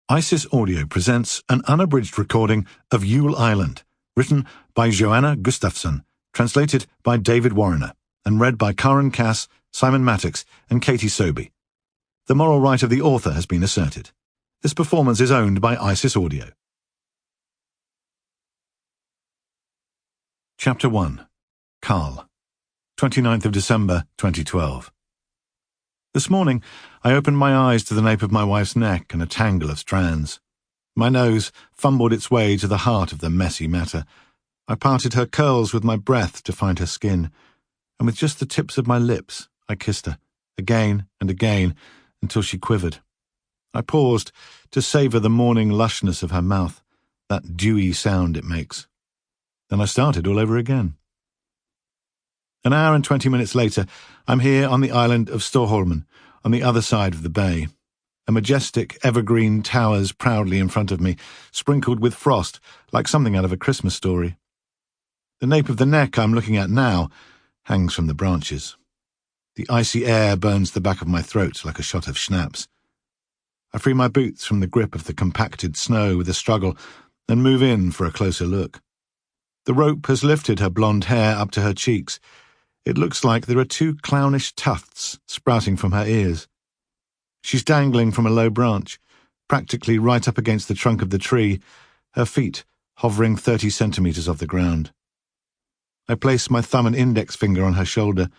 Isis Audio presents an unabridged recording of Yule Island, written by Johana Gustawsson, translated by David Warriner, and read by Karen Cass, Simon Mattacks, and Katy Sobey. The moral right of the author has been asserted. This performance is owned by Isis Audio. Chapter 1. Karl. 29th of December, 2012. This morning, I opened my eyes to the nape of my wife's neck and a tangle of strands. My nose fumbled its way to the heart of the messy matter. I parted her curls with my breath to find her skin, and with just the tips of my lips, I kissed her, again and again, until she quivered. I paused to savour the morning lushness of her mouth, that dewy sound it makes. Then I started all over again. An hour and 20 minutes later, I'm here on the island of Storholmen, on the other side of the bay. A majestic evergreen towers proudly in front of me, sprinkled with frost like something out of a Christmas story. The nape of the neck I'm looking at now hangs from the branches. The icy air burns the back of my throat like a shot of schnapps. I free my boots from the grip of the compacted snow with a struggle and move in for a closer look. The rope has lifted her blonde hair up to her cheeks. It looks like there are two clownish tufts sprouting from her ears. She's dangling from a low branch, practically right up against the trunk of the tree, her feet hovering 30 centimetres off the ground. I place my thumb and index finger on her shoulder.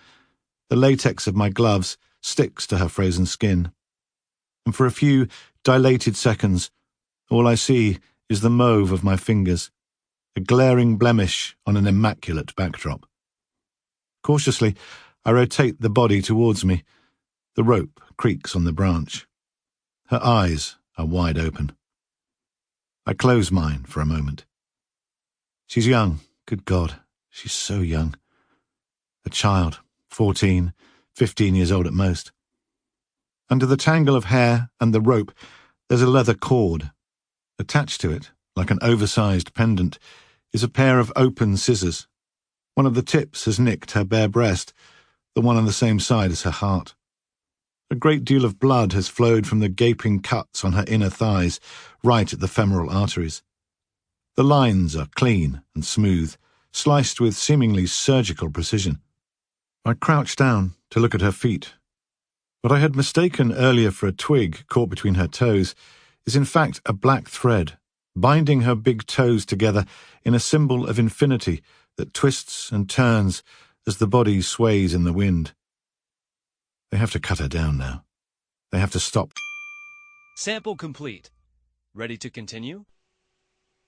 The latex of my gloves sticks to her frozen skin. And for a few dilated seconds, all I see is the mauve of my fingers, a glaring blemish on an immaculate backdrop. Cautiously, I rotate the body towards me. The rope creaks on the branch. Her eyes are wide open. I close mine for a moment. She's young, good God, she's so young. A child, 14, 15 years old at most. Under the tangle of hair and the rope, there's a leather cord. Attached to it, like an oversized pendant, is a pair of open scissors. One of the tips has nicked her bare breast, the one on the same side as her heart. A great deal of blood has flowed from the gaping cuts on her inner thighs, right at the femoral arteries. The lines are clean and smooth, sliced with seemingly surgical precision. I crouch down to look at her feet. What I had mistaken earlier for a twig caught between her toes is in fact a black thread, binding her big toes together in a symbol of infinity that twists and turns as the body sways in the wind. They have to cut her down now. They have to stop. Sample complete. Ready to continue?